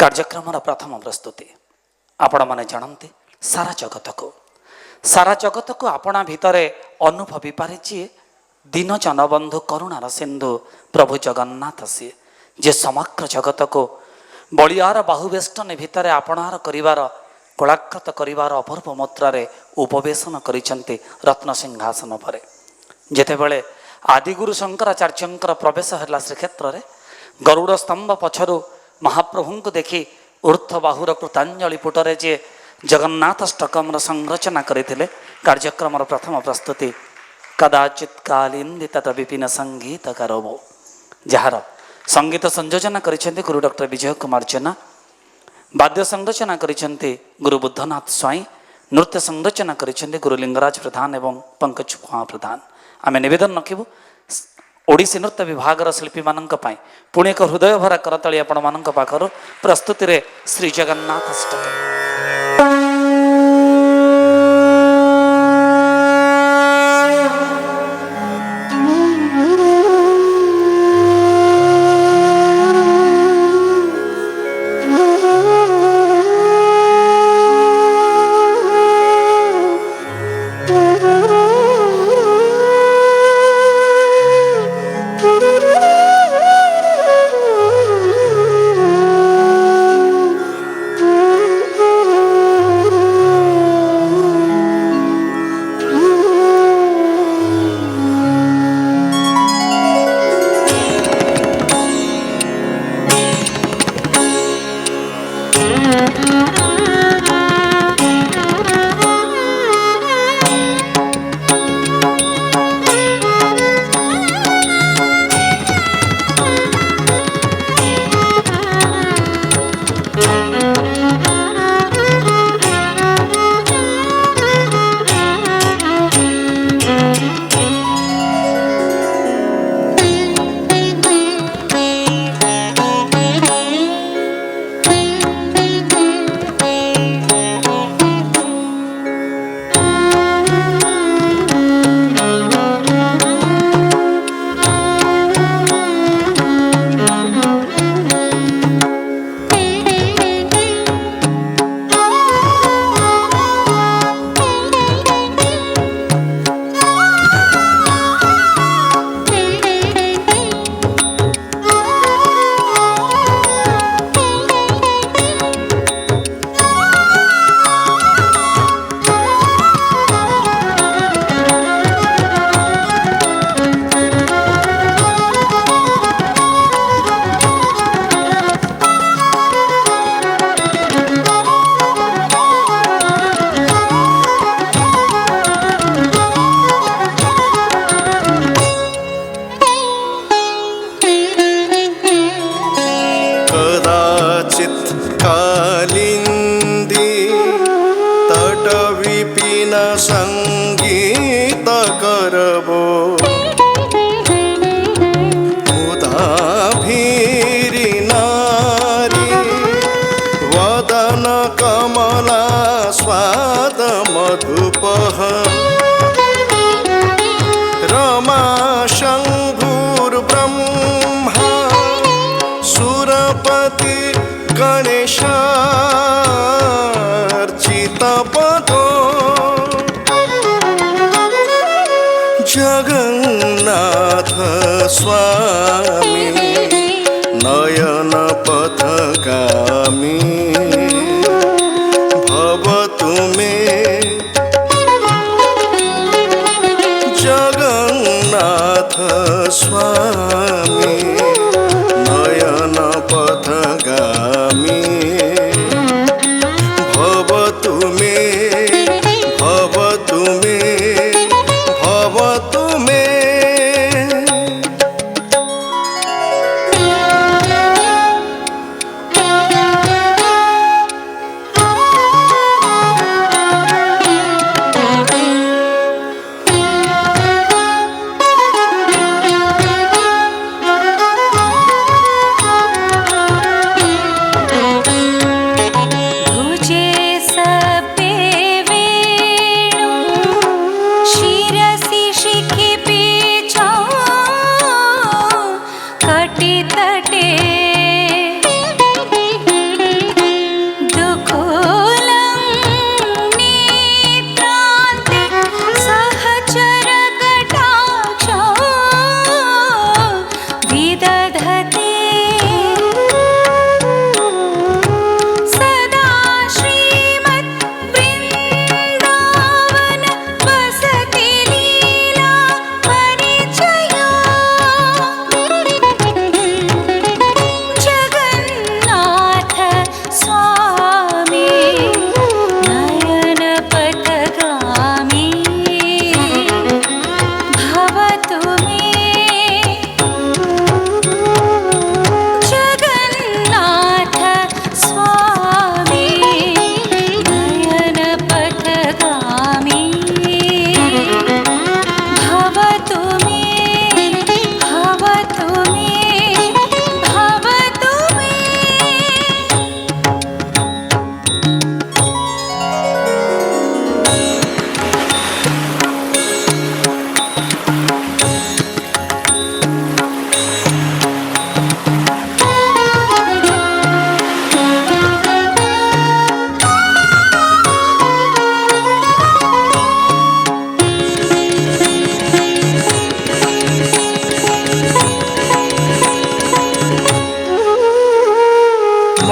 କାର୍ଯ୍ୟକ୍ରମର ପ୍ରଥମ ପ୍ରସ୍ତୁତି ଆପଣମାନେ ଜାଣନ୍ତି ସାରା ଜଗତକୁ ଆପଣା ଭିତରେ ଅନୁଭବି ପାରିଛି ଦୀନ ଜନବନ୍ଧୁ କରୁଣାର ସିନ୍ଧୁ ପ୍ରଭୁ ଜଗନ୍ନାଥ ସିଏ ଯେ ସମଗ୍ର ଜଗତକୁ ବଳିଆର ବାହୁବେଷ୍ଟନୀ ଭିତରେ ଆପଣାର କରିବାର କୋଳାକୃତ କରିବାର ଅପୂର୍ବ ମୁଦ୍ରାରେ ଉପବେଶନ କରିଛନ୍ତି ରତ୍ନସିଂହାସନ ପରେ। ଯେତେବେଳେ ଆଦିଗୁରୁ ଶଙ୍କରାଚାର୍ଯ୍ୟଙ୍କର ପ୍ରବେଶ ହେଲା ଶ୍ରୀକ୍ଷେତ୍ରରେ ଗରୁଡ଼ ସ୍ତମ୍ଭ ପଛରୁ ମହାପ୍ରଭୁଙ୍କୁ ଦେଖି ଉର୍ଦ୍ଧ୍ୱ ବାହୁର କୃତାଞ୍ଜଳି ପୁଟରେ ଯିଏ ଜଗନ୍ନାଥଷ୍ଟକମର ସଂରଚନା କରିଥିଲେ କାର୍ଯ୍ୟକ୍ରମର ପ୍ରଥମ ପ୍ରସ୍ତୁତି କଦାଚିତ୍ କାଲିନ୍ଦିତ ବିପିନ ସଙ୍ଗୀତ କରବୋ, ଯାହାର ସଙ୍ଗୀତ ସଂଯୋଜନା କରିଛନ୍ତି ଗୁରୁ ଡକ୍ଟର ବିଜୟ କୁମାର ଜେନା, ବାଦ୍ୟ ସଂରଚନା କରିଛନ୍ତି ଗୁରୁ ବୁଦ୍ଧନାଥ ସ୍ୱାଇଁ, ନୃତ୍ୟ ସଂରଚନା କରିଛନ୍ତି ଗୁରୁ ଲିଙ୍ଗରାଜ ପ୍ରଧାନ ଏବଂ ପଙ୍କଜ କୁଆଁ ପ୍ରଧାନ। ଆମେ ନିବେଦନ ରଖିବୁ ଓଡ଼ିଶୀ ନୃତ୍ୟ ବିଭାଗର ଶିଳ୍ପୀମାନଙ୍କ ପାଇଁ ପୁଣି ଏକ ହୃଦୟ ଭରା କରତାଳି ଆପଣମାନଙ୍କ ପାଖରୁ ପ୍ରସ୍ତୁତିରେ ଶ୍ରୀ ଜଗନ୍ନାଥ ଅଷ୍ଟକ। संगीत करबो उदाभीरी नारी वदन कमला स्वाद मधुपह रमा शंभुर ब्रह्मा सुरपति गणेशार्चित पदो जगन्नाथ स्वामी नयन पथगामी भवतु मे जगन्नाथ स्वामी नयन पथगामी भवतु मे भवतु मे भवतु मे।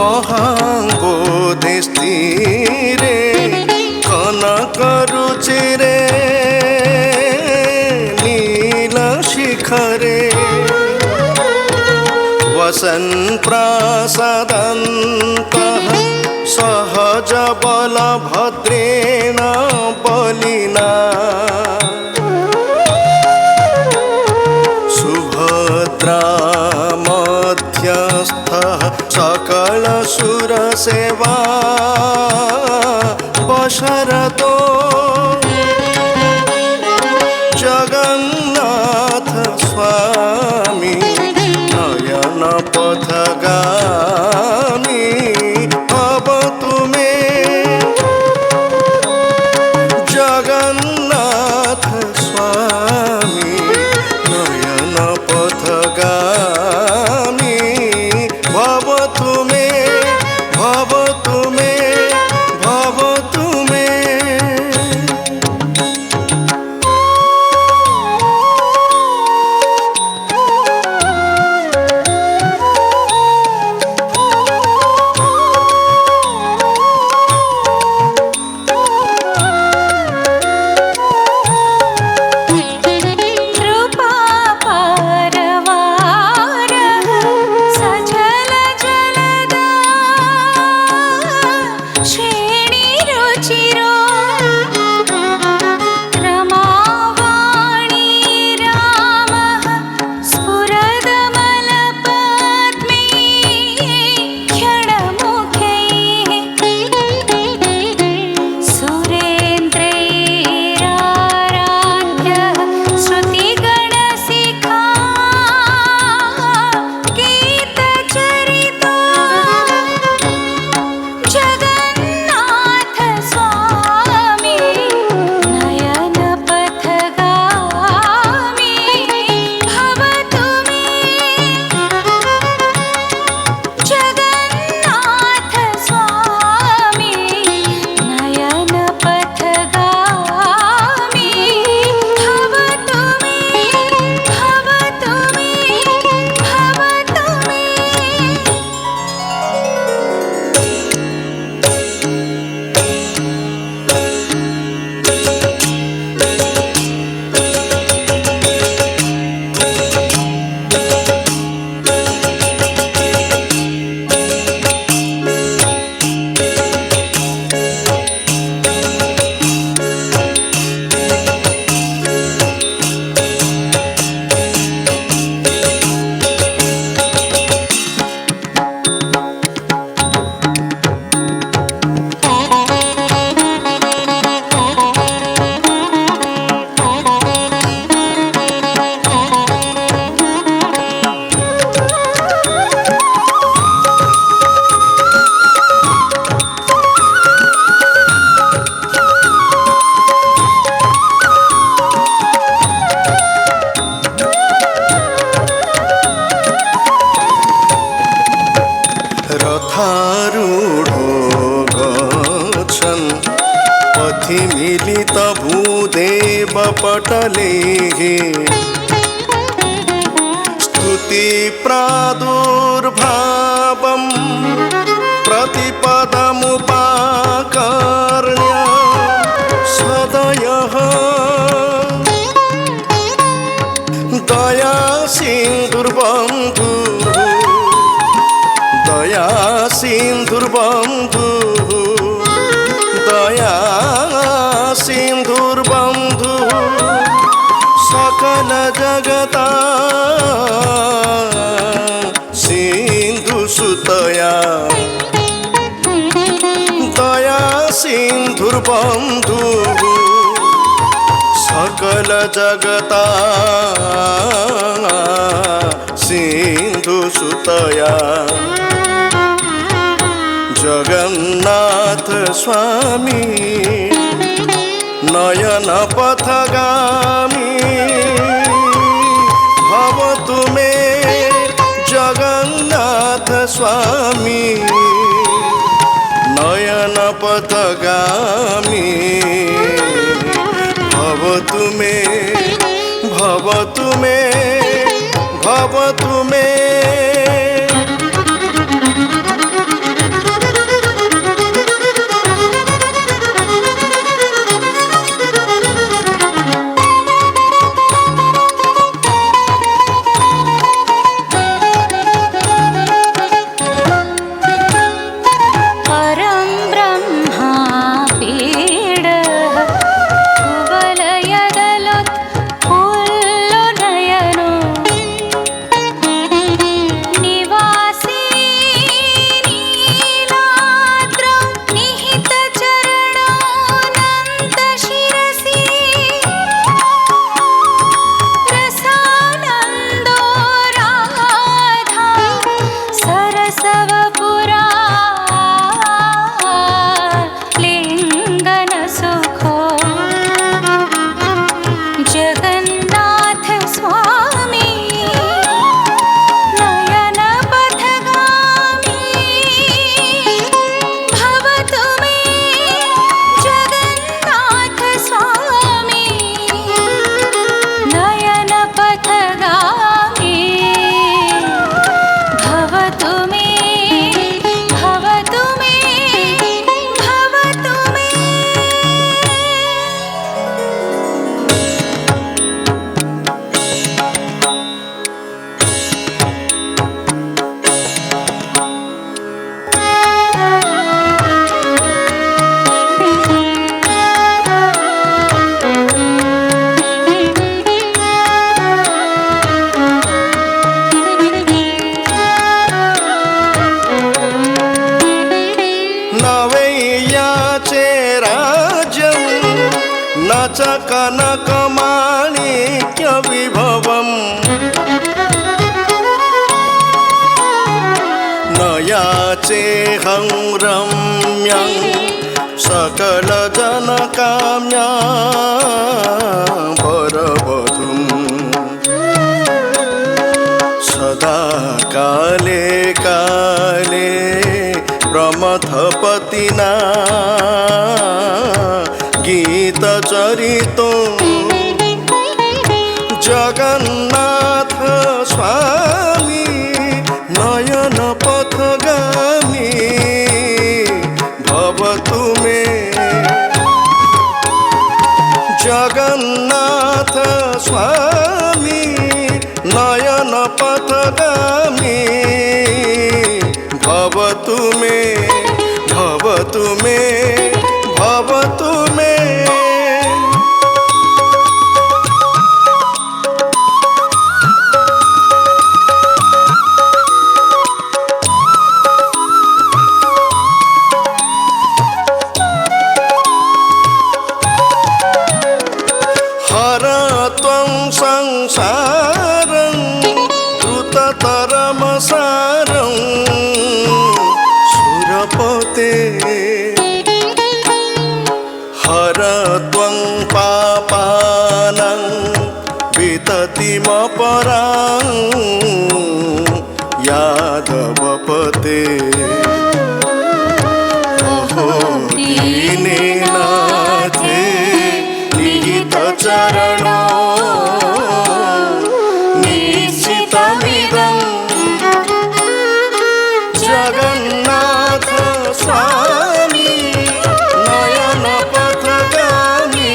মহাবোধি স্থিরে কনক রুচিরে নীল শিখরে वसन् प्रासादन्तः सहज बलभद्रेण बलिना सुभद्रा मध्यस्थः सकलसुरसेवा पशरतो जगन्नाथ स्वामी नयन पथगामी भव तुमे जगन्नाथ स्वामी नयन पथगामी भव तुमे भव तुमे भव तुमे। रथारूढ़ो गच्छन् पथि मिलित भूदेव पटले स्तुति प्रादुर्भावं प्रतिपदमुपाकर्ण्य सदयः दया सिन्धुर्बन्धु दया सिन्धुर्बन्धु दया सिन्धुर्बन्धु सकल जगता सिन्धु सुतया दया सिन्धुर्बन्धु सकल जगता सिन्धु सुतया जगन्नाथ स्वामी नयन पथगामी भवतु मे जगन्नाथ स्वामी नयन पथगामी भवतु मे भवतु मे भवतु मे। च कनकमाणिक्यविभवम् न याचेऽहं रम्यं सकलजनकाम्या वरवधूं सदा काले काले प्रमथपतिना गीतचरितो जगन्नाथ स्वामी नयन पथगामी भवतु मे जगन्नाथ स्वामी नयन पथगामी भवतु मे भवतु मे भवतु मे हर त्वं संसारं द्रुततरमसारं सुरपते हर त्वं पापानां विततिमपरां यादवपते अहो दीनेनाथे निहितचरणो निश्चितमिदं जगन्नाथ स्वामी नयन पथगामी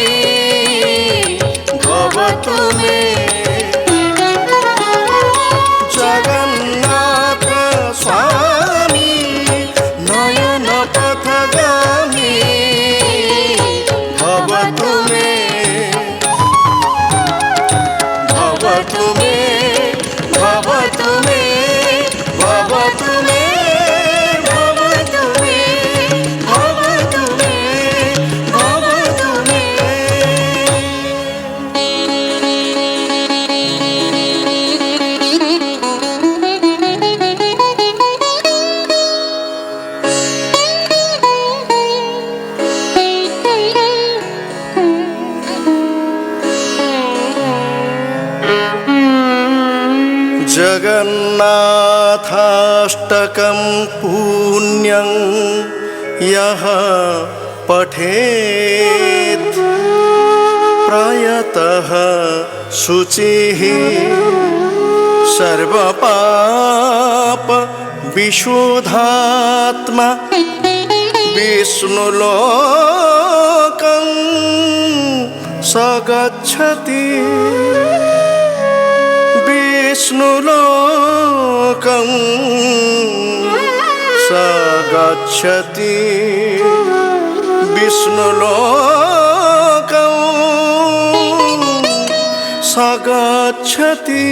भवतु मे जगन्नाथ स्वामी नयन पथगामी भवतु मे भवतु मे भवतु मे भवतु मे भवतु मे भवतु मे भवतु मे जगन्नाथाष्टकं पुण्यं यः पठेत् प्रायतः शुचिः सर्वपाप विशुद्धात्मा विष्णुलोकं स गच्छति विष्णुलोकं स गच्छति विष्णुलोकं स गच्छति